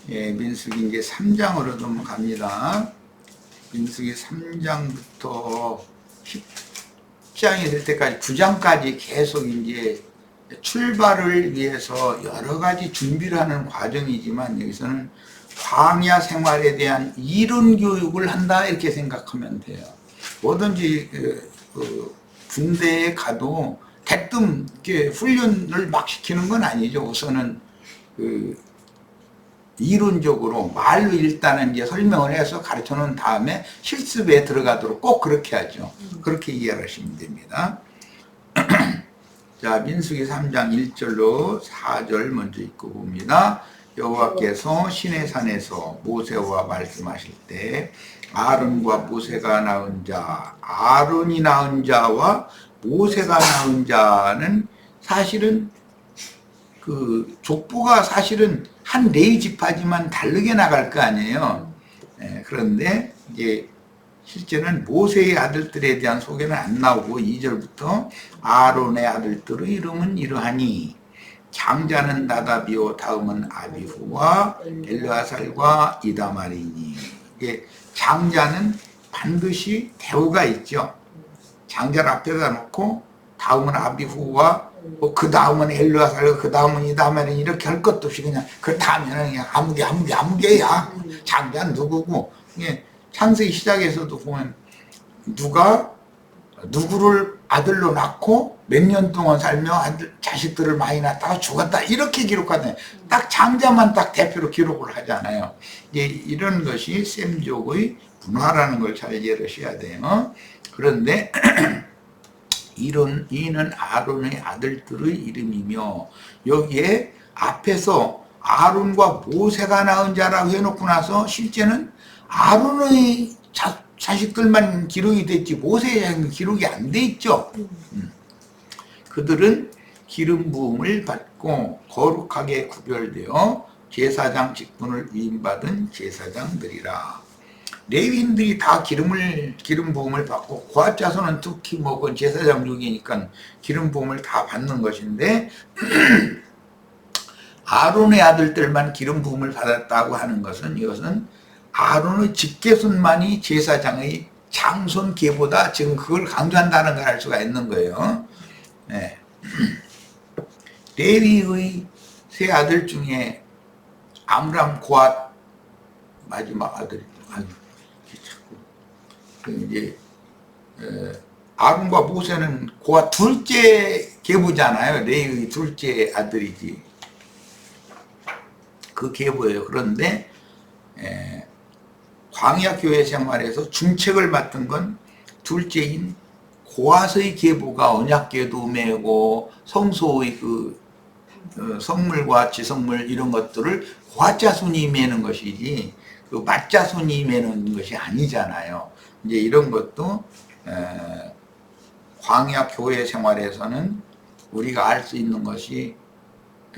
예, 민수기 이제 3장으로 넘어갑니다. 민수기 3장부터 10장이 될 때까지 9장까지 계속 이제 출발을 위해서 여러 가지 준비를 하는 과정이지만 여기서는 광야 생활에 대한 이론 교육을 한다 이렇게 생각하면 돼요. 뭐든지 군대에 가도 대뜸 이렇게 훈련을 막 시키는 건 아니죠. 우선은 이론적으로 말로 일단은 이제 설명을 해서 가르쳐 놓은 다음에 실습에 들어가도록 꼭 그렇게 하죠. 그렇게 이해하시면 됩니다. 자, 민수기 3장 1절로 4절 먼저 읽고 봅니다. 여호와께서 시내산에서 모세와 말씀하실 때 아론과 모세가 낳은 자, 아론이 낳은 자와 모세가 낳은 자는 사실은 그 족보가 사실은 한 레위 지파지만 다르게 나갈 거 아니에요. 그런데 이제 실제는 모세의 아들들에 대한 소개는 안 나오고 2절부터 아론의 아들들의 이름은 이러하니 장자는 나답이요 다음은 아비후와 엘르아살과 이다말이니. 이게 장자는 반드시 대우가 있죠. 장자를 앞에다 놓고 다음은 아비후와 그 다음은 엘르아살, 그 다음은 이다말이니 이렇게 할 것도 없이 그냥 그 다음에는 그냥 아무개야. 장자는 누구고. 창세기 시작에서도 보면 누가 누구를 아들로 낳고 몇 년 동안 살며 자식들을 많이 낳다가 죽었다 이렇게 기록하잖아요. 딱 장자만 딱 대표로 기록을 하잖아요. 이런 것이 셈족의 문화라는 걸 잘 이해하셔야 돼요. 그런데 이는 아론의 아들들의 이름이며 여기에 앞에서 아론과 모세가 낳은 자라고 해놓고 나서 실제는 아론의 자식들만 기록이 됐지 모세의 자식은 기록이 안 돼 있죠. 그들은 기름 부음을 받고 거룩하게 구별되어 제사장 직분을 위임받은 제사장들이라. 레위인들이 다 기름 부음을 받고 고앗 자손은 특히 그 제사장 중이니까 기름 부음을 다 받는 것인데 아론의 아들들만 기름 부음을 받았다고 하는 것은 이것은 아론의 직계손만이 제사장의 장손계보다 지금 그걸 강조한다는 걸 알 수가 있는 거예요. 네. 레위의 세 아들 중에 암람, 고앗 마지막 아들. 이제 아론과 모세는 고앗 둘째 계보잖아요. 레위의 둘째 아들이지. 그 계보예요. 그런데 광야 교회 생활에서 중책을 맡은 건 둘째인 고앗의 계보가 언약궤도 메고 성소의 성물과 지성물 이런 것들을 고앗 자손이 메는 것이지 그 맏자손이 메는 것이 아니잖아요. 이제 이런 것도 광야 교회 생활에서는 우리가 알 수 있는 것이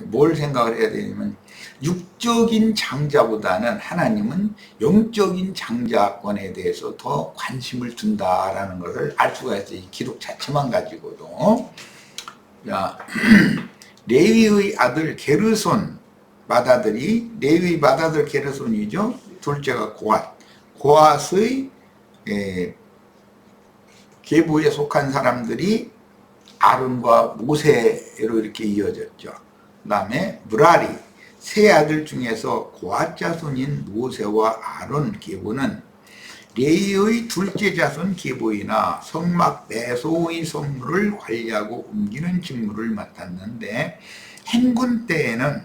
뭘 생각을 해야 되냐면 육적인 장자보다는 하나님은 영적인 장자권에 대해서 더 관심을 둔다라는 것을 알 수가 있어요. 이 기록 자체만 가지고도. 자, 레위의 아들 게르손 맏아들이 레위 맏아들 게르손이죠. 둘째가 고앗의 계보에 속한 사람들이 아론과 모세로 이렇게 이어졌죠. 그 다음에 무라리 세 아들 중에서 고앗 자손인 모세와 아론 계보는 레위의 둘째 자손 계보이나 성막 매소의 성물을 관리하고 옮기는 직무를 맡았는데 행군 때에는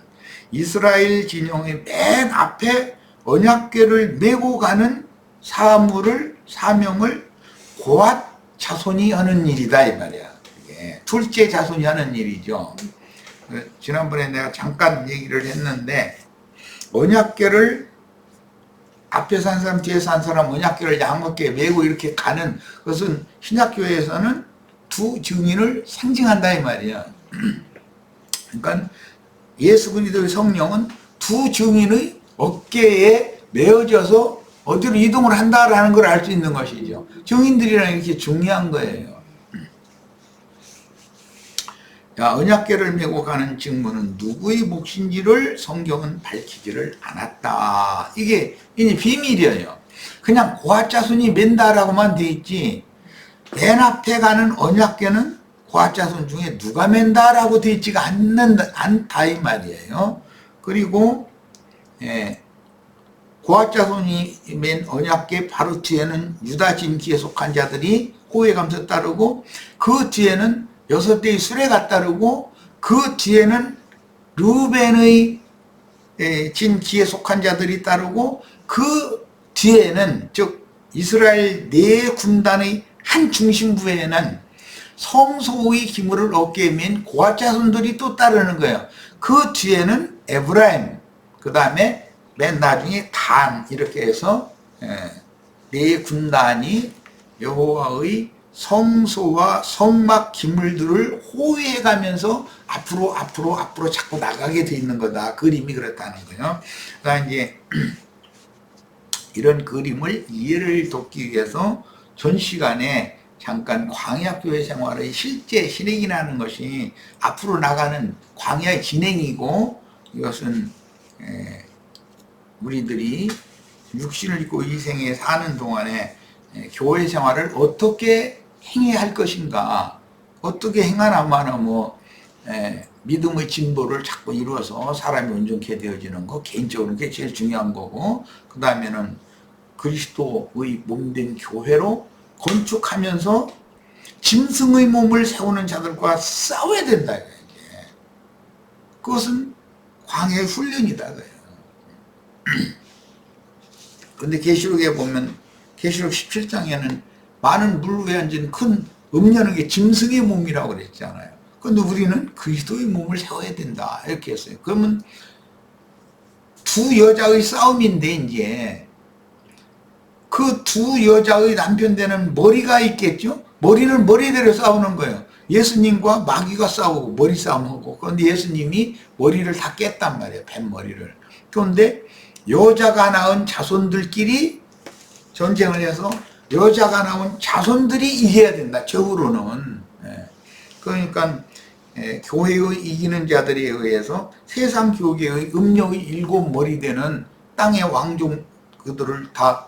이스라엘 진영의 맨 앞에 언약궤를 메고 가는 사명을 고앗 자손이 하는 일이다 이 말이야. 이게 둘째 자손이 하는 일이죠. 지난번에 내가 잠깐 얘기를 했는데 언약궤를 앞에서 한 사람 뒤에서 한 사람 언약궤를 양겁게 메고 이렇게 가는 것은 신약교회에서는 두 증인을 상징한다 이 말이야. 그러니까 예수 그리스도의 성령은 두 증인의 어깨에 메어져서 어디로 이동을 한다라는 걸 알 수 있는 것이죠. 증인들이랑 이렇게 중요한 거예요. 야, 언약궤를 메고 가는 직무는 누구의 몫인지를 성경은 밝히지를 않았다. 이게 비밀이에요. 그냥 고아자손이 맨다라고만 돼 있지, 맨 앞에 가는 언약궤는 고아자손 중에 누가 맨다라고 돼 있지가 않다 이 말이에요. 그리고 고아자손이 맨 언약궤 바로 뒤에는 유다 진기에 속한 자들이 호에 감서 따르고, 그 뒤에는 6대의 수레가 따르고, 그 뒤에는 르우벤의 진기에 속한 자들이 따르고, 그 뒤에는 즉 이스라엘 네 군단의 한 중심부에는 성소의 기물을 얻게 맨 고아 자손들이 또 따르는 거예요. 그 뒤에는 에브라임, 그 다음에 맨 나중에 단, 이렇게 해서 네 군단이 여호와의 성소와 성막 기물들을 호위해 가면서 앞으로 자꾸 나가게 돼 있는 거다. 그림이 그렇다는 거예요. 그러니까 이제 이런 그림을 이해를 돕기 위해서 전 시간에 잠깐 광야교회 생활의 실제 실행이라는 것이 앞으로 나가는 광야의 진행이고, 이것은 우리들이 육신을 입고 이 생에 사는 동안에 교회 생활을 어떻게 행해야 할 것인가, 어떻게 행하나마는 믿음의 진보를 자꾸 이루어서 사람이 온전케 되어지는 거, 개인적으로 그게 제일 중요한 거고, 그 다음에는 그리스도의 몸된 교회로 건축하면서 짐승의 몸을 세우는 자들과 싸워야 된다. 그것은 광야의 훈련이다. 그런데 계시록에 보면, 계시록 17장에는 많은 물 위에 앉은 큰 음녀는 게 짐승의 몸이라고 그랬잖아요. 그런데 우리는 그리스도의 몸을 세워야 된다, 이렇게 했어요. 그러면 두 여자의 싸움인데, 이제 그 두 여자의 남편되는 머리가 있겠죠? 머리는 머리대로 싸우는 거예요. 예수님과 마귀가 싸우고 머리 싸움하고, 그런데 예수님이 머리를 다 깼단 말이에요. 뱀머리를. 그런데 여자가 낳은 자손들끼리 전쟁을 해서 여자가 낳은 자손들이 이겨야 된다, 적으로는. 그러니까 교회의 이기는 자들에 의해서 세상 교계의 음력의 7머리 되는 땅의 왕종 그들을 다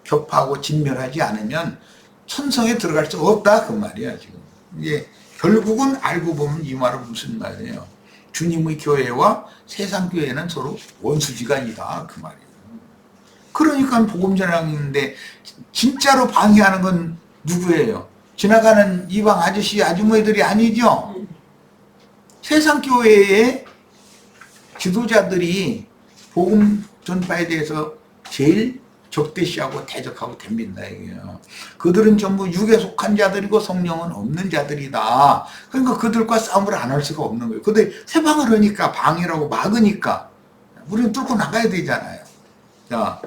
격파하고 진멸하지 않으면 천성에 들어갈 수 없다, 그 말이야. 지금 이게 결국은 알고 보면 이 말은 무슨 말이에요? 주님의 교회와 세상 교회는 서로 원수지간이다, 그 말이에요. 그러니까 복음 전하는데 진짜로 방해하는 건 누구예요? 지나가는 이방 아저씨 아주머니들이 아니죠. 세상 교회의 지도자들이 복음 전파에 대해서 제일 적대시하고 대적하고 덤빈다 이게요. 그들은 전부 육에 속한 자들이고 성령은 없는 자들이다. 그러니까 그들과 싸움을 안 할 수가 없는 거예요. 근데 세방을 하니까, 방해라고 막으니까 우리는 뚫고 나가야 되잖아요. 자,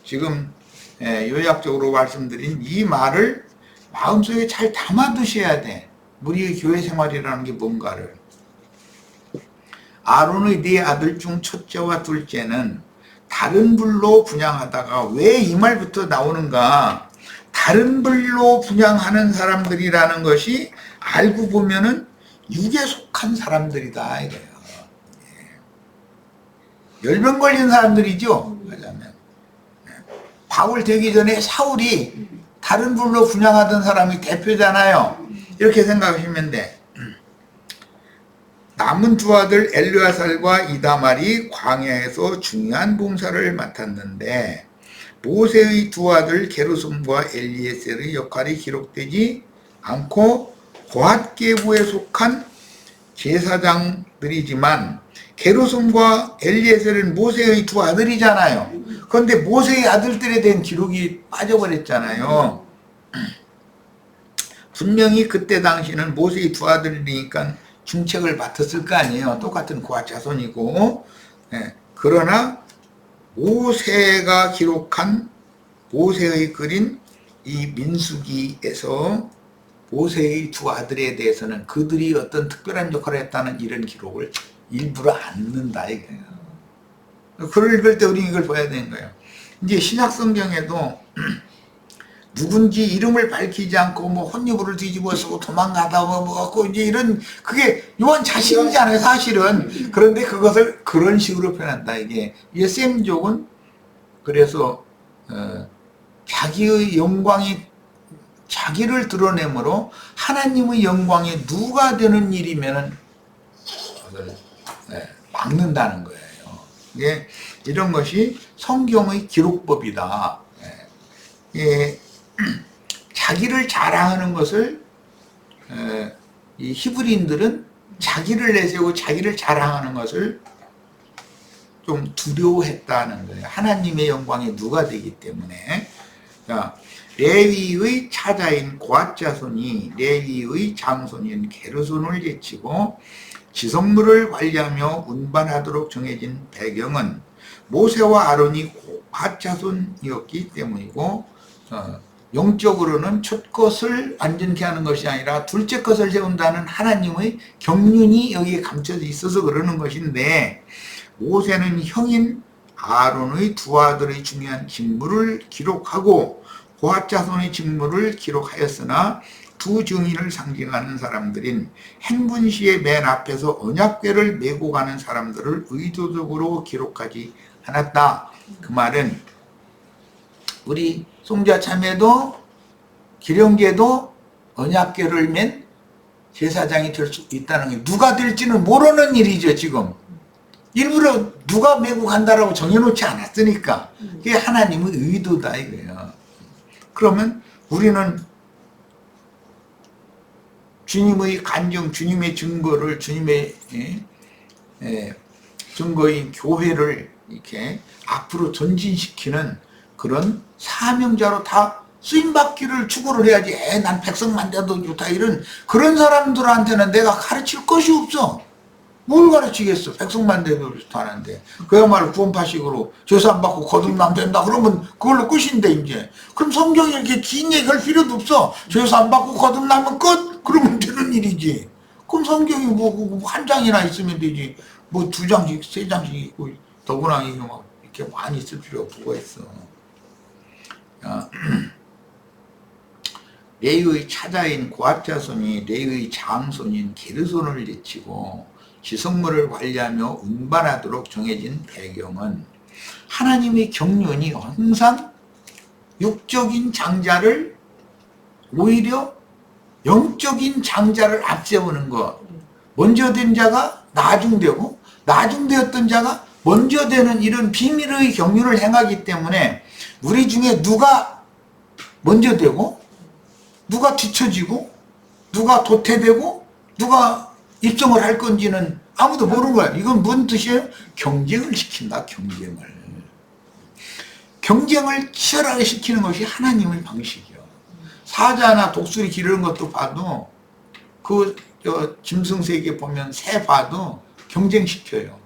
지금 요약적으로 말씀드린 이 말을 마음속에 잘 담아두셔야 돼. 우리의 교회 생활이라는 게 뭔가를. 아론의 네 아들 중 첫째와 둘째는 다른 불로 분향하다가, 왜 이 말부터 나오는가? 다른 불로 분향하는 사람들이라는 것이 알고 보면은 육에 속한 사람들이다 이거예요. 열병 걸린 사람들이죠. 하자면 바울 되기 전에 사울이 다른 불로 분향하던 사람이 대표잖아요. 이렇게 생각하시면 돼. 남은 두 아들 엘르아살과 이다말이 광야에서 중요한 봉사를 맡았는데, 모세의 두 아들 게르솜과 엘리에셀의 역할이 기록되지 않고 고핫 계보에 속한 제사장들이지만, 게르솜과 엘리에셀은 모세의 두 아들이잖아요. 그런데 모세의 아들들에 대한 기록이 빠져버렸잖아요. 분명히 그때 당시는 모세의 두 아들이니까 중책을 맡았을 거 아니에요. 똑같은 고아 자손이고. 그러나 모세가 기록한, 모세의 그린 이 민수기에서 모세의 두 아들에 대해서는 그들이 어떤 특별한 역할을 했다는 이런 기록을 일부러 안 넣는다 이거예요. 그걸 읽을 때 우리 이걸 봐야 되는 거예요. 이제 신약 성경에도 누군지 이름을 밝히지 않고 뭐 혼유부를 뒤집어 쓰고 도망가다 뭐 이제 이런 그게 요한 자신이잖아요 사실은. 그런데 그것을 그런 식으로 표현한다. 이게 셈족은 그래서 자기의 영광이 자기를 드러내므로 하나님의 영광에 누가 되는 일이면은 막는다는 거예요. 이런 것이 성경의 기록법이다. 자기를 자랑하는 것을 이 히브리인들은 자기를 내세우고 자기를 자랑하는 것을 좀 두려워했다는 거예요. 하나님의 영광에 누가 되기 때문에. 자, 레위의 차자인 고앗 자손이 레위의 장손인 게르손을 제치고 지성물을 관리하며 운반하도록 정해진 배경은 모세와 아론이 고앗 자손이었기 때문이고, 영적으로는 첫 것을 완전케 하는 것이 아니라 둘째 것을 세운다는 하나님의 경륜이 여기에 감춰져 있어서 그러는 것인데, 모세는 형인 아론의 두 아들의 중요한 직무를 기록하고 고앗 자손의 직무를 기록하였으나 두 증인을 상징하는 사람들인 행분시의 맨 앞에서 언약궤를 메고 가는 사람들을 의도적으로 기록하지 않았다. 그 말은 우리 송자 참회도 기령제도 언약궤를 맨 제사장이 될 수 있다는 게 누가 될지는 모르는 일이죠. 지금 일부러 누가 메고 간다라고 정해놓지 않았으니까 그게 하나님의 의도다 이거예요. 그러면 우리는 주님의 간증, 주님의 증거를, 주님의 증거인 교회를 이렇게 앞으로 전진시키는 그런 사명자로 다 쓰임받기를 추구를 해야지. 난 백성만 돼도 좋다 이런 그런 사람들한테는 내가 가르칠 것이 없어. 뭘 가르치겠어. 백성만 돼도 좋다는데 그야말로 구원파식으로 죄수 안 받고 거듭나면 된다 그러면 그걸로 끝인데 이제. 그럼 성경에 이렇게 긴 얘기할 필요도 없어. 죄수 안 받고 거듭나면 끝? 그러면 되는 일이지. 그럼 성경이 뭐 한 장이나 있으면 되지. 뭐 두 장씩 세 장씩 있고 더구나 이게 막 이렇게 많이 쓸 필요가 뭐가 있어. 레위의 차자인 고앗 자손이 레위의 장손인 게르손을 제치고 지성물을 관리하며 운반하도록 정해진 배경은 하나님의 경륜이 항상 육적인 장자를 오히려 영적인 장자를 앞세우는 것. 먼저 된 자가 나중되고 나중되었던 자가 먼저 되는 이런 비밀의 경륜을 행하기 때문에 우리 중에 누가 먼저 되고 누가 뒤처지고 누가 도태되고 누가 입성을 할 건지는 아무도 모르는 거야. 이건 무슨 뜻이에요? 경쟁을 시킨다. 경쟁을 치열하게 시키는 것이 하나님의 방식이요. 사자나 독수리 기르는 것도 봐도 짐승세계 보면 새 봐도 경쟁시켜요.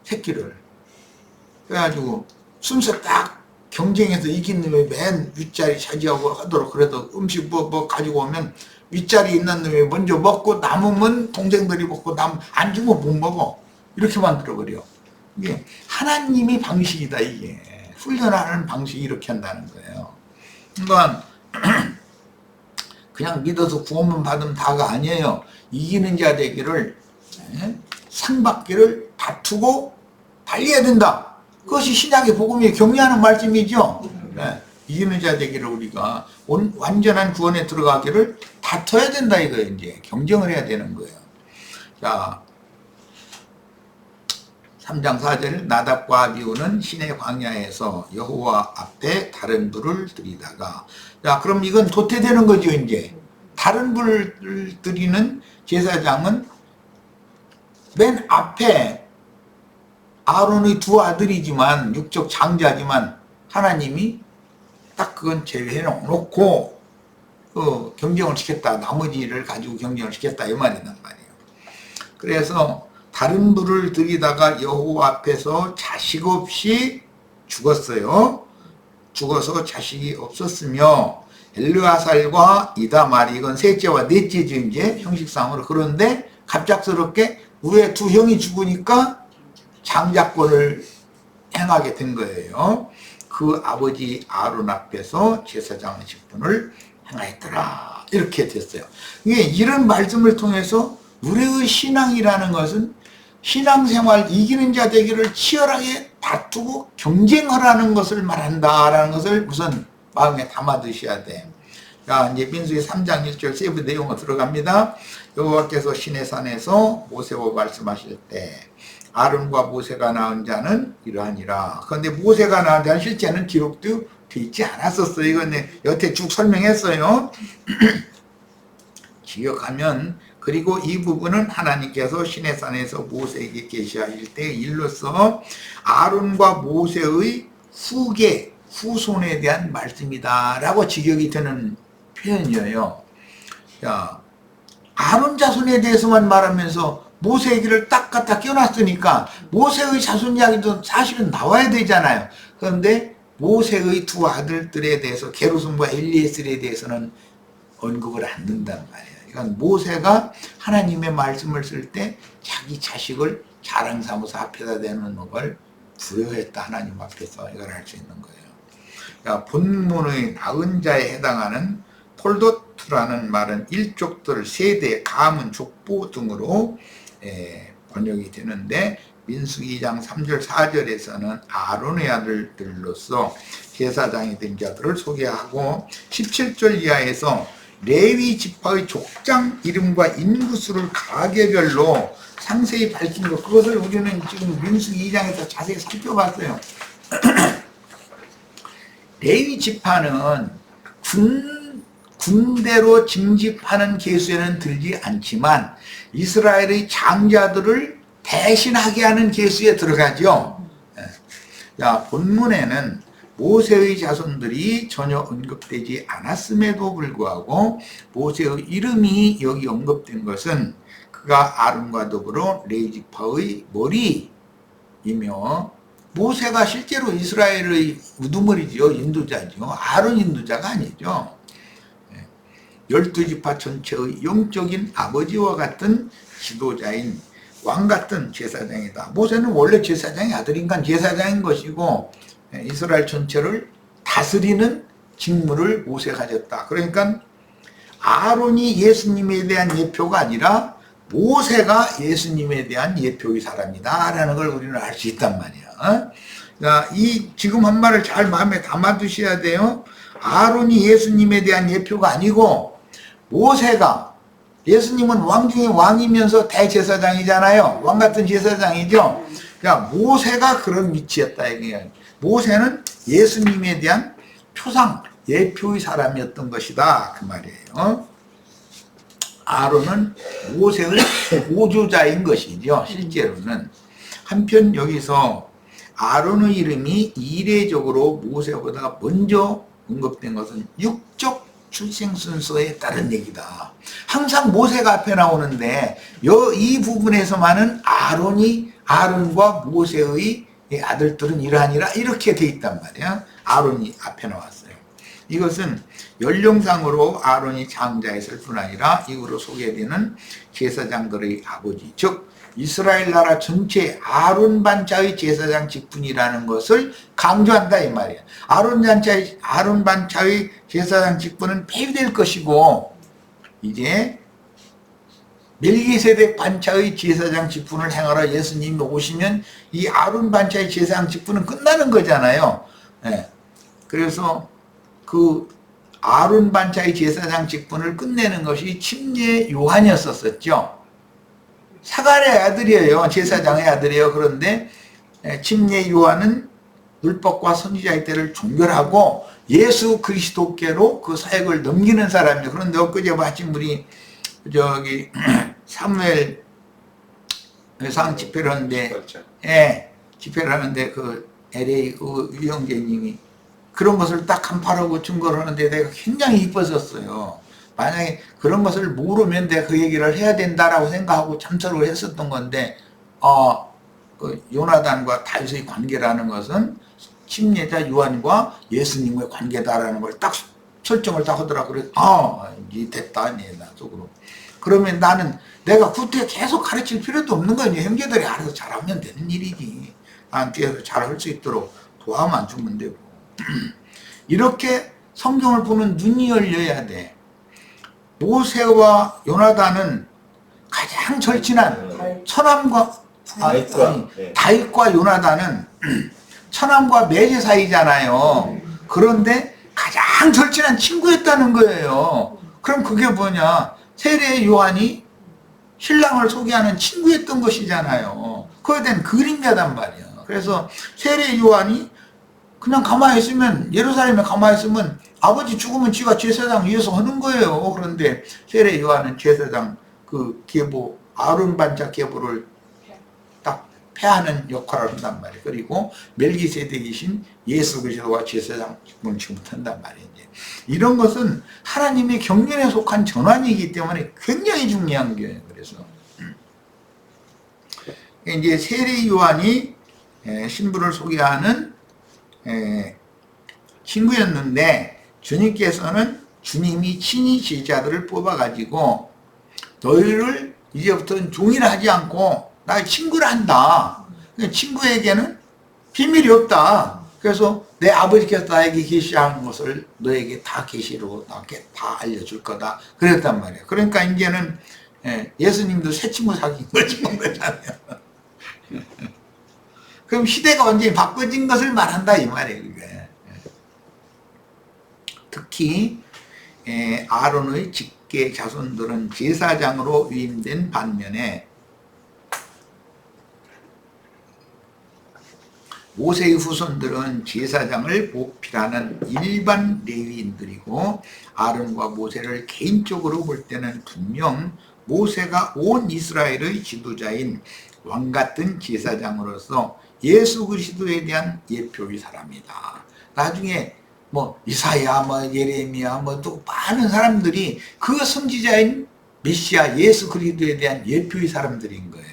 새끼를. 그래가지고 순서 딱 경쟁해서 이긴 놈이 맨 윗자리 차지하고 하도록. 그래도 음식 뭐 가지고 오면 윗자리 있는 놈이 먼저 먹고 남으면 동생들이 먹고 안 주면 못 먹어. 이렇게 만들어버려. 이게 하나님의 방식이다. 이게 훈련하는 방식이 이렇게 한다는 거예요. 그러니까 그냥 믿어서 구원만 받으면 다가 아니에요. 이기는 자 되기를, 상 받기를 다투고 달려야 된다. 그것이 신약의 복음이 격려하는 말씀이죠. 이기는 자 되기를 우리가 완전한 구원에 들어가기를 다퉈야 된다 이거예요. 이제 경쟁을 해야 되는 거예요. 자, 3장 4절 나답과 아비후는 시내 광야에서 여호와 앞에 다른 불을 들이다가. 자, 그럼 이건 도태되는 거죠. 이제 다른 불을 들이는 제사장은 맨 앞에 아론의 두 아들이지만 육적 장자지만 하나님이 딱 그건 제외해 놓고 경쟁을 시켰다. 나머지를 가지고 경쟁을 시켰다 이 말이란 말이에요. 그래서 다른 불을 들이다가 여호와 앞에서 자식 없이 죽었어요. 죽어서 자식이 없었으며 엘르아살과 이다말이 이건 셋째와 넷째죠. 이제 형식상으로. 그런데 갑작스럽게 위에 두 형이 죽으니까 장자권을 행하게 된 거예요. 그 아버지 아론 앞에서 제사장 직분을 행하였더라. 이렇게 됐어요. 이게 이런 말씀을 통해서 우리의 신앙이라는 것은 신앙생활 이기는 자 되기를 치열하게 다투고 경쟁하라는 것을 말한다라는 것을 우선 마음에 담아 두셔야 돼. 자, 이제 민수기 3장 1절 세부 내용으로 들어갑니다. 여호와께서 시내산에서 모세와 말씀하실 때 아론과 모세가 낳은 자는 이러하니라. 그런데 모세가 낳은 자는 실제는 기록도 되어 있지 않았었어요. 이건 여태 쭉 설명했어요. 기억하면, 그리고 이 부분은 하나님께서 시내산에서 모세에게 계시하실 때의 일로서 아론과 모세의 후계, 후손에 대한 말씀이다 라고 직역이 되는 표현이에요. 자, 아론 자손에 대해서만 말하면서 모세 얘기를 딱 갖다 껴놨으니까 모세의 자손 이야기도 사실은 나와야 되잖아요. 그런데 모세의 두 아들들에 대해서 게르솜과 엘리에셀에 대해서는 언급을 안 한단 말이에요. 이건 모세가 하나님의 말씀을 쓸 때 자기 자식을 자랑 삼아서 앞에다 대는 걸 부여했다. 하나님 앞에서 이걸 할 수 있는 거예요. 그러니까 본문의 낳은 자에 해당하는 톨도트라는 말은 일족들, 세대, 가문, 족보 등으로 번역이 되는데 민수기 2장 3절 4절에서는 아론의 아들들로서 제사장이 된 자들을 소개하고 17절 이하에서 레위 지파의 족장 이름과 인구수를 가계별로 상세히 밝힌 것, 그것을 우리는 지금 민수기 2장에서 자세히 살펴봤어요. 레위 지파는 군대로 징집하는 계수에는 들지 않지만 이스라엘의 장자들을 대신하게 하는 계수에 들어가죠. 자, 본문에는 모세의 자손들이 전혀 언급되지 않았음에도 불구하고 모세의 이름이 여기 언급된 것은 그가 아론과 더불어 레위 지파의 머리이며 모세가 실제로 이스라엘의 우두머리죠. 인도자죠. 아론 인도자가 아니죠. 12지파 전체의 영적인 아버지와 같은 지도자인 왕 같은 제사장이다. 모세는 원래 제사장의 아들인간 제사장인 것이고 이스라엘 전체를 다스리는 직무를 모세가 가졌다. 그러니까 아론이 예수님에 대한 예표가 아니라 모세가 예수님에 대한 예표의 사람이다 라는 걸 우리는 알 수 있단 말이야. 그러니까 이 지금 한 말을 잘 마음에 담아 두셔야 돼요. 아론이 예수님에 대한 예표가 아니고 모세가, 예수님은 왕 중에 왕이면서 대제사장이잖아요. 왕 같은 제사장이죠. 그러니까 모세가 그런 위치였다 이게. 모세는 예수님에 대한 표상, 예표의 사람이었던 것이다 그 말이에요. 아론은 모세의 보조자인 것이죠. 실제로는. 한편 여기서 아론의 이름이 이례적으로 모세보다 먼저 언급된 것은 육적 출생 순서에 따른 얘기다. 항상 모세가 앞에 나오는데 이 부분에서만은 아론과 모세의 아들들은 이러하니라 이렇게 돼 있단 말이야. 아론이 앞에 나왔어요. 이것은 연령상으로 아론이 장자였을 뿐 아니라 이후로 소개되는 제사장들의 아버지, 즉 이스라엘 나라 전체 아론 반차의 제사장 직분이라는 것을 강조한다 이 말이야. 아론 반차의 제사장 직분은 폐위될 것이고 이제 멜기세덱 반차의 제사장 직분을 행하러 예수님이 오시면 이 아론 반차의 제사장 직분은 끝나는 거잖아요. 네. 그래서 그 아론 반차의 제사장 직분을 끝내는 것이 침례 요한이었었죠. 사갈의 아들이에요. 제사장의 아들이에요. 그런데 침례 요한은 율법과 선지자의 때를 종결하고 예수 그리스도께로 그 사역을 넘기는 사람이에요. 그런데 엊그제 마침 우리 저기 사무엘 상 집회를 하는데, 그렇죠. 집회를 하는데 그 LA 유영재님이 그런 것을 딱 간파하고 증거를 하는데 내가 굉장히 이뻤었어요. 만약에 그런 것을 모르면 내가 그 얘기를 해야 된다라고 생각하고 참석을 했었던 건데, 그 요나단과 다윗의 관계라는 것은 침례자 요한과 예수님의 관계다라는 걸 딱 설정을 딱 하더라고요. 그래서 이제 됐다, 나 속으로. 그러면 나는 내가 구태에 계속 가르칠 필요도 없는 거야. 형제들이 알아서 잘하면 되는 일이지. 나한테 잘할 수 있도록 도와만 주면 되고. 이렇게 성경을 보는 눈이 열려야 돼. 모세와 요나단은 가장 절친한 천함과 다윗과 요나단은 천함과 매제 사이잖아요. 그런데 가장 절친한 친구였다는 거예요. 그럼 그게 뭐냐? 세례 요한이 신랑을 소개하는 친구였던 것이잖아요. 그거에 대한 그림자단 말이에요. 그래서 세례 요한이 그냥 가만히 있으면, 예루살렘에 가만히 있으면 아버지 죽으면 지가 제사장 위해서 하는 거예요. 그런데 세례 요한은 제사장 그 계보, 아론 반짝 계보를 딱 폐하는 역할을 한단 말이에요. 그리고 멜기세덱이신 예수 그리스도가 제사장 직분을 지금 한단 말이에요. 이런 것은 하나님의 경륜에 속한 전환이기 때문에 굉장히 중요한 거예요. 그래서 이제 세례 요한이 신부를 소개하는 친구였는데, 주님께서는 주님이 친히 제자들을 뽑아가지고 너희를 이제부터는 종이라 하지 않고 나의 친구를 한다. 친구에게는 비밀이 없다. 그래서 내 아버지께서 나에게 계시한 것을 너에게 다 계시로 나에게 다 알려줄 거다. 그랬단 말이에요. 그러니까 이제는 예수님도 새 친구 사귄 거잖아요. 그럼 시대가 완전히 바꿔진 것을 말한다 이 말이에요. 그게. 특히 아론의 직계 자손들은 제사장으로 위임된 반면에 모세의 후손들은 제사장을 보필하는 일반 레위인들이고, 아론과 모세를 개인적으로 볼 때는 분명 모세가 온 이스라엘의 지도자인 왕 같은 제사장으로서 예수 그리스도에 대한 예표의 사람이다. 나중에 뭐 이사야, 뭐 예레미야, 뭐 또 많은 사람들이 그 선지자인 메시아 예수 그리스도에 대한 예표의 사람들인 거예요.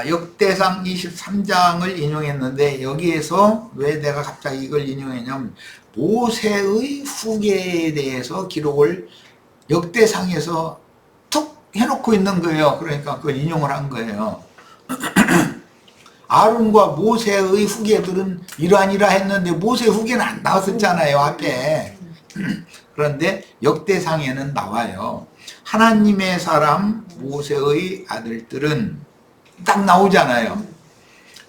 역대상 23장을 인용했는데, 여기에서 왜 내가 갑자기 이걸 인용했냐면 모세의 후계에 대해서 기록을 역대상에서 툭 해놓고 있는 거예요. 그러니까 그걸 인용을 한 거예요. 아론과 모세의 후계들은 이러하니라 했는데 모세 후계는 안 나왔었잖아요, 앞에. 그런데 역대상에는 나와요. 하나님의 사람 모세의 아들들은 딱 나오잖아요.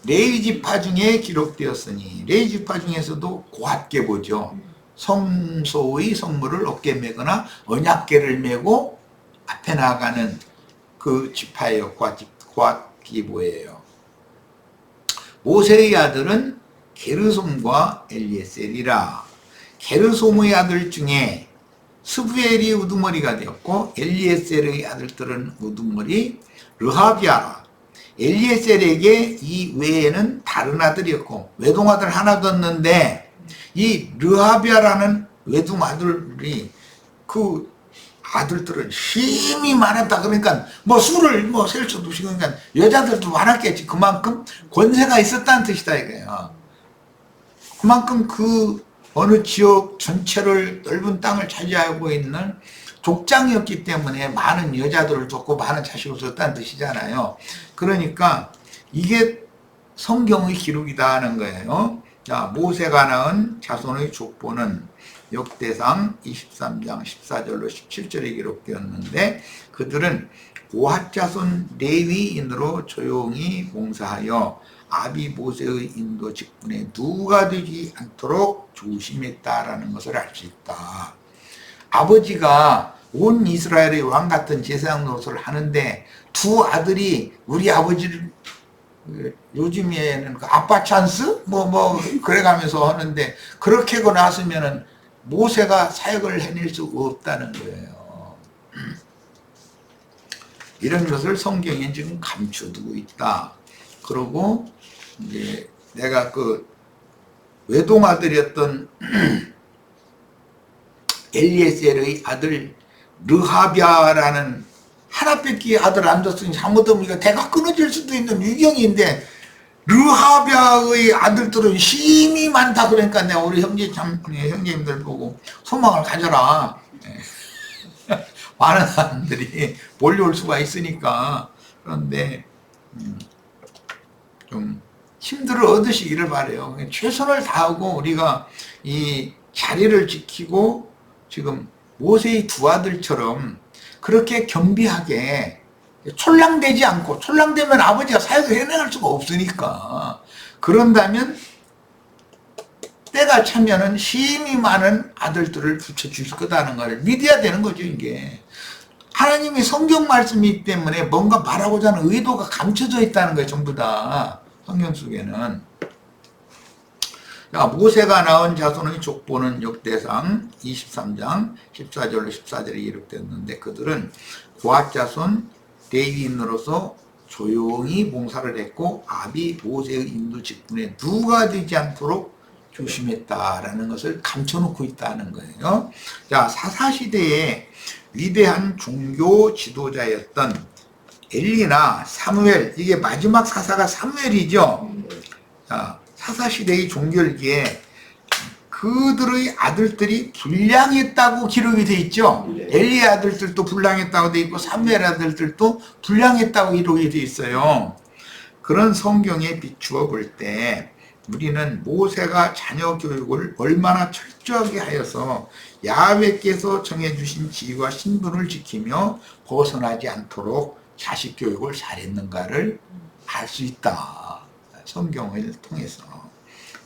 레위지파 중에 기록되었으니, 레위지파 중에서도 고앗계보죠. 성소의 성물을 어깨에 메거나 언약궤를 메고 앞에 나가는 그 지파예요. 고앗계보예요. 모세의 아들은 게르솜과 엘리에셀이라. 게르솜의 아들 중에 스부엘이 우두머리가 되었고, 엘리에셀의 아들들은 우두머리 르하비아라. 엘리에셀에게 이 외에는 다른 아들이었고, 외동아들 하나 뒀는데, 이 르하비아라는 외동아들이 그 아들들은 힘이 많았다. 그러니까 뭐 술을 뭐 셀 수도 없이, 그러니까 여자들도 많았겠지. 그만큼 권세가 있었다는 뜻이다 이거예요. 그만큼 그 어느 지역 전체를, 넓은 땅을 차지하고 있는 족장이었기 때문에 많은 여자들을 뒀고 많은 자식을 뒀다는 뜻이잖아요. 그러니까 이게 성경의 기록이다 하는 거예요. 자, 모세가 낳은 자손의 족보는 역대상 23장 14절로 17절에 기록되었는데, 그들은 고핫 자손 레위인으로 조용히 봉사하여 아비 모세의 인도 직분에 누가 되지 않도록 조심했다라는 것을 알 수 있다. 아버지가 온 이스라엘의 왕 같은 제사장 노릇을 하는데 두 아들이 우리 아버지를, 요즘에는 그 아빠 찬스? 뭐 그래가면서 하는데, 그렇게 하고 나서면은 모세가 사역을 해낼 수 없다는 거예요. 이런 것을 성경에 지금 감춰두고 있다. 그리고 이제 내가 그 외동아들이었던 엘리에셀의 아들 르하비아라는 하나밖에 아들 안 뒀으니 잘못하면 이거 대가 끊어질 수도 있는 위경인데, 르하비아의 아들들은 힘이 많다. 그러니까 내가 우리 형제님들 보고 소망을 가져라. 많은 사람들이 몰려올 수가 있으니까. 그런데 좀 힘들을 얻으시기를 바라요. 최선을 다하고 우리가 이 자리를 지키고 지금 모세의 두 아들처럼 그렇게 겸비하게 촐랑대지 않고, 촐랑대면 아버지가 사역을 해내갈 수가 없으니까, 그런다면 때가 차면은 힘이 많은 아들들을 붙여주실 거다는 걸 믿어야 되는 거죠. 이게 하나님이 성경 말씀이기 때문에 뭔가 말하고자 하는 의도가 감춰져 있다는 거예요. 전부 다 성경 속에는. 자, 모세가 낳은 자손의 족보는 역대상 23장 14절로 14절에 기록됐는데, 그들은 고핫 자손 레위인으로서 조용히 봉사를 했고 아비 모세의 인도 직분에 누가 되지 않도록 조심했다라는 것을 감춰놓고 있다는 거예요. 자, 사사시대에 위대한 종교 지도자였던 엘리나 사무엘, 이게 마지막 사사가 사무엘이죠. 자, 사사시대의 종결기에 그들의 아들들이 불량했다고 기록이 돼 있죠. 엘리의 아들들도 불량했다고 돼 있고 사무엘 아들들도 불량했다고 기록이 돼 있어요. 그런 성경에 비추어 볼 때 우리는 모세가 자녀 교육을 얼마나 철저하게 하여서 야훼께서 정해주신 지위와 신분을 지키며 벗어나지 않도록 자식 교육을 잘했는가를 알 수 있다. 성경을 통해서.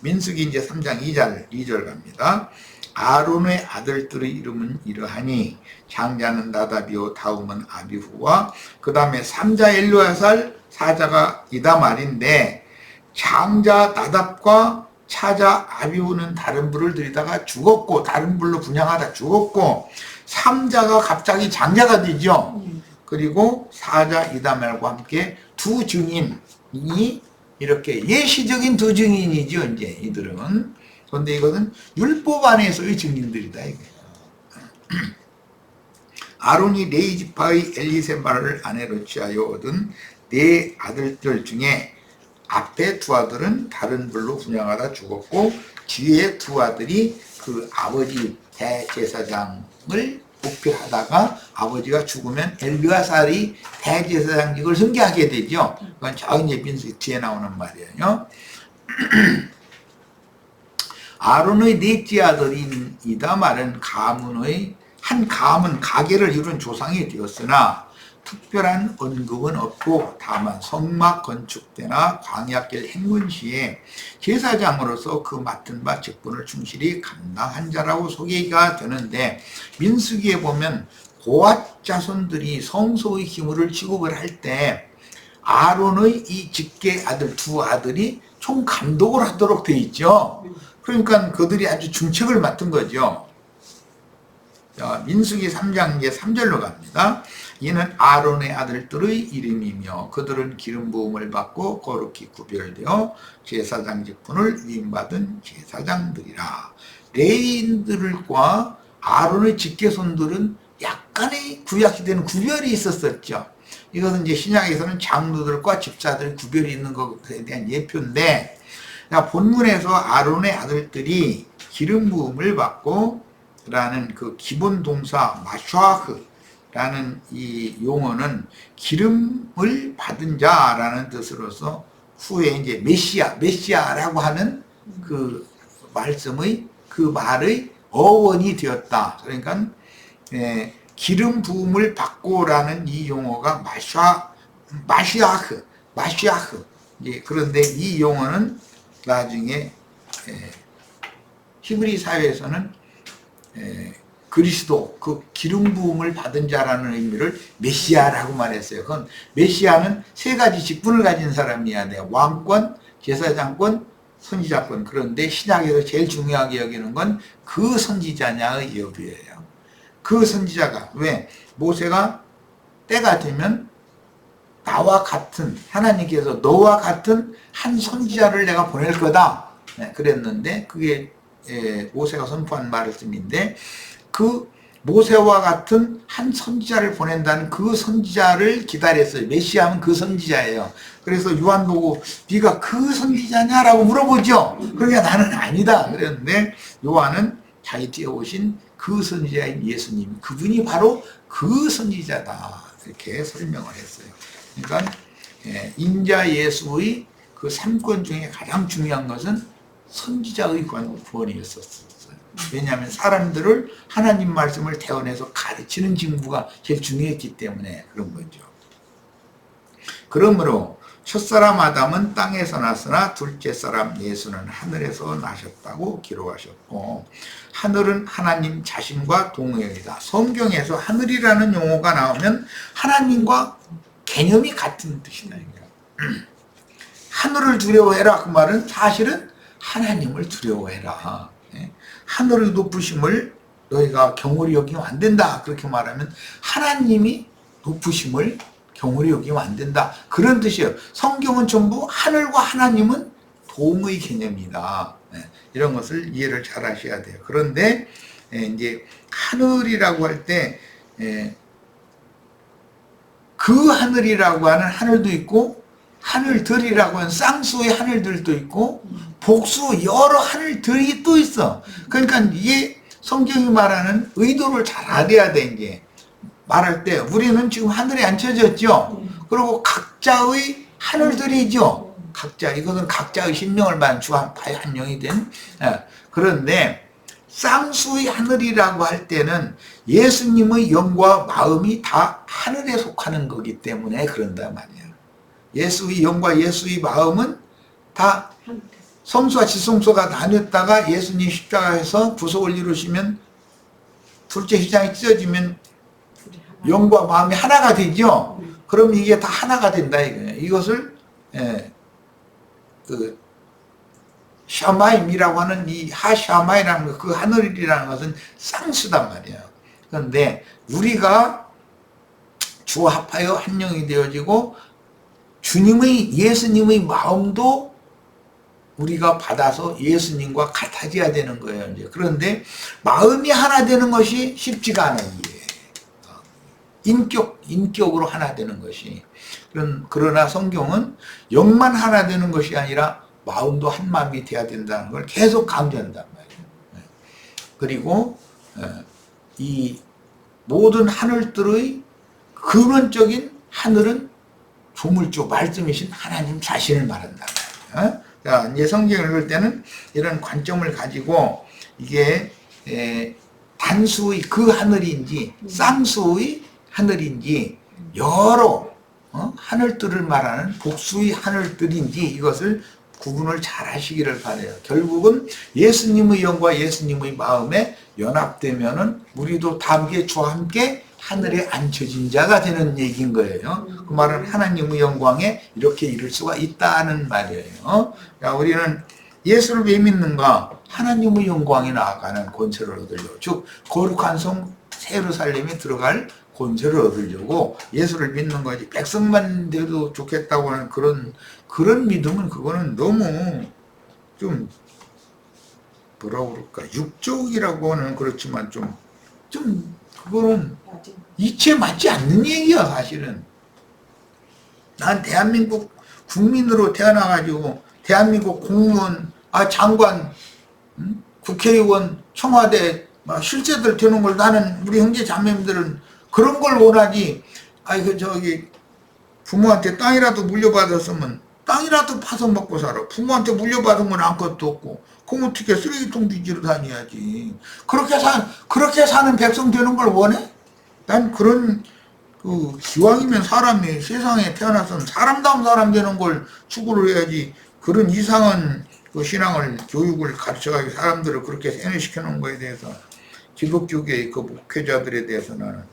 민수기 이제 3장 2절 갑니다. 아론의 아들들의 이름은 이러하니 장자는 나답이요 다음은 아비후와 그 다음에 3자 엘르아살 4자가 이다말인데, 장자 나답과 차자 아비후는 다른 불을 들이다가 죽었고 다른 불로 분향하다 죽었고, 3자가 갑자기 장자가 되죠. 그리고 4자 이다말과 함께 두 증인이 이렇게 예시적인 두 증인이죠. 이제 이들은. 그런데 이것은 율법 안에서의 증인들이다 이거예요. 아론이 레위 지파의 엘리세바를 아내로 취하여 얻은 네 아들들 중에 앞에 두 아들은 다른 불로 분향하다 죽었고 뒤에 두 아들이 그 아버지 대제사장을 목표하다가 아버지가 죽으면 엘르아살이 대제사장직을 승계하게 되죠. 그건 저 이제 민수기 뒤에 나오는 말이에요. 아론의 넷째 아들인 이다말은 가문의 한 가문 가계를 이룬 조상이 되었으나 특별한 언급은 없고 다만 성막 건축 때나 광야길 행군 시에 제사장으로서 그 맡은 바 직분을 충실히 감당한 자라고 소개가 되는데, 민수기에 보면 고핫 자손들이 성소의 기물을 취급을 할 때 아론의 이 직계 아들 두 아들이 총 감독을 하도록 돼 있죠. 그러니까 그들이 아주 중책을 맡은 거죠. 자, 민수기 3장 이제 3절로 갑니다. 이는 아론의 아들들의 이름이며 그들은 기름 부음을 받고 거룩히 구별되어 제사장 직분을 위임받은 제사장들이라. 레위인들과 아론의 직계손들은 약간의 구약시대는 구별이 있었었죠. 이것은 이제 신약에서는 장로들과 집사들 구별이 있는 것에 대한 예표인데, 본문에서 아론의 아들들이 기름 부음을 받고 라는 그 기본 동사 마슈아흐라는 이 용어는 기름을 받은 자라는 뜻으로서 후에 이제 메시아라고 하는 그 말씀의 그 말의 어원이 되었다. 그러니까 기름 부음을 받고라는 이 용어가 마시아흐. 그런데 이 용어는 나중에 히브리 사회에서는 그리스도, 그 기름 부음을 받은 자라는 의미를 메시아라고 말했어요. 그건 메시아는 세 가지 직분을 가진 사람이어야 돼요. 왕권, 제사장권, 선지자권. 그런데 신약에서 제일 중요하게 여기는 건 그 선지자냐의 여부예요. 그 선지자가, 왜? 모세가 때가 되면 나와 같은, 하나님께서 너와 같은 한 선지자를 내가 보낼 거다 그랬는데, 그게 모세가 선포한 말씀인데, 그 모세와 같은 한 선지자를 보낸다는 그 선지자를 기다렸어요. 메시아는 그 선지자예요. 그래서 요한 보고 네가 그 선지자냐라고 물어보죠. 그러니까 나는 아니다 그랬는데, 요한은 자기 뒤에 오신 그 선지자인 예수님, 그분이 바로 그 선지자다 이렇게 설명을 했어요. 그러니까 인자 예수의 그 3권 중에 가장 중요한 것은 선지자의 구원이었었어요. 왜냐하면 사람들을 하나님 말씀을 대언해서 가르치는 직무가 제일 중요했기 때문에 그런 거죠. 그러므로 첫사람 아담은 땅에서 났으나 둘째 사람 예수는 하늘에서 나셨다고 기록하셨고, 하늘은 하나님 자신과 동일이다. 성경에서 하늘이라는 용어가 나오면 하나님과 개념이 같은 뜻이다. 하늘을 두려워해라 그 말은 사실은 하나님을 두려워해라. 하늘의 높으심을 너희가 경홀히 여기면 안 된다. 그렇게 말하면 하나님이 높으심을 경홀히 여기면 안 된다. 그런 뜻이에요. 성경은 전부 하늘과 하나님은 동의 개념이다. 이런 것을 이해를 잘 하셔야 돼요. 그런데 이제 하늘이라고 할 때 그 하늘이라고 하는 하늘도 있고 하늘들이라고 하는 쌍수의 하늘들도 있고 복수 여러 하늘들이 또 있어. 그러니까 이게 성경이 말하는 의도를 잘 알아야 돼. 이제 말할 때 우리는 지금 하늘에 앉혀졌죠. 그리고 각자의 하늘들이죠. 각자 이것은 각자의 심령을 받은 주 한 영이 된. 그런데 쌍수의 하늘이라고 할 때는 예수님의 영과 마음이 다 하늘에 속하는 거기 때문에 그런다 말이에요. 예수의 영과 예수의 마음은 다 성소와 지성소가 나뉘었다가 예수님 십자가에서 구속을 이루시면 둘째 휘장이 찢어지면 영과 마음이 하나가 되죠. 그럼 이게 다 하나가 된다 이거예요. 이것을 그 샤마임이라고 하는 이 하샤마이라는 거, 그 하늘이라는 것은 쌍수단 말이에요. 그런데 우리가 주와 합하여 한 영이 되어지고 예수님의 마음도 우리가 받아서 예수님과 같아져야 되는 거예요. 이제. 그런데 마음이 하나 되는 것이 쉽지가 않아요. 인격으로 하나 되는 것이. 그러나 성경은 영만 하나 되는 것이 아니라 마음도 한 마음이 돼야 된다는 걸 계속 강조한단 말이에요. 그리고 이 모든 하늘들의 근원적인 하늘은 조물주 말씀이신 하나님 자신을 말한단 말이에요. 자, 이제 성경을 읽을 때는 이런 관점을 가지고 이게 단수의 그 하늘인지 쌍수의 하늘인지 여러 하늘들을 말하는 복수의 하늘들인지 이것을 구분을 잘 하시기를 바라요. 결국은 예수님의 영과 예수님의 마음에 연합되면은 우리도 함께 주와 함께 하늘에 앉혀진 자가 되는 얘기인 거예요. 그 말은 하나님의 영광에 이렇게 이룰 수가 있다는 말이에요. 자, 우리는 예수를 왜 믿는가? 하나님의 영광에 나아가는 권세를 얻으려고. 즉 거룩한 성 예루살렘에 들어갈 권세를 얻으려고 예수를 믿는 거지. 백성만 돼도 좋겠다고 하는 그런 믿음은 그거는 너무 좀 뭐라고 그럴까 육적이라고 하는 그렇지만 좀 그거는 이치에 맞지 않는 얘기야 사실은. 난 대한민국 국민으로 태어나가지고 대한민국 공무원, 장관, 국회의원, 청와대 실세들 되는 걸 나는 우리 형제 자매님들은 그런 걸 원하지. 부모한테 땅이라도 물려받았으면 땅이라도 파서 먹고 살아. 부모한테 물려받은 건 아무것도 없고 그럼 어떻게 쓰레기통 뒤지러 다녀야지. 그렇게 사는 백성 되는 걸 원해? 난 그런 기왕이면 사람이 세상에 태어나서는 사람다운 사람 되는 걸 추구를 해야지. 그런 이상한 신앙을 교육을 가르쳐가지고 사람들을 그렇게 세뇌시켜 놓은 거에 대해서 기독교계의 그 목회자들에 대해서 나는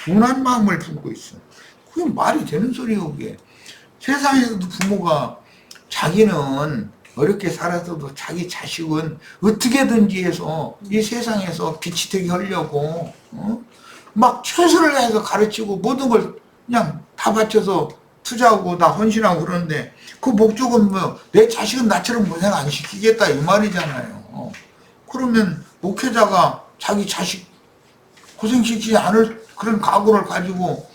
분한 마음을 품고 있어. 그게 말이 되는 소리예요. 그게 세상에서도 부모가 자기는 어렵게 살아서도 자기 자식은 어떻게든지 해서 이 세상에서 빛이 되게 하려고 막 최선을 다해서 가르치고 모든 걸 그냥 다 바쳐서 투자하고 다 헌신하고 그러는데 그 목적은 뭐 내 자식은 나처럼 고생 안 시키겠다 이 말이잖아요. 그러면 목회자가 자기 자식 고생시키지 않을 그런 각오를 가지고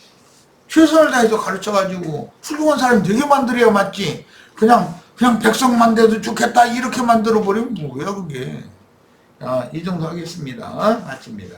최선을 다해서 가르쳐가지고 훌륭한 사람이 되게 만들어야 맞지. 그냥 백성만 돼도 좋겠다 이렇게 만들어버리면 뭐야 그게. 이 정도 하겠습니다. 마칩니다.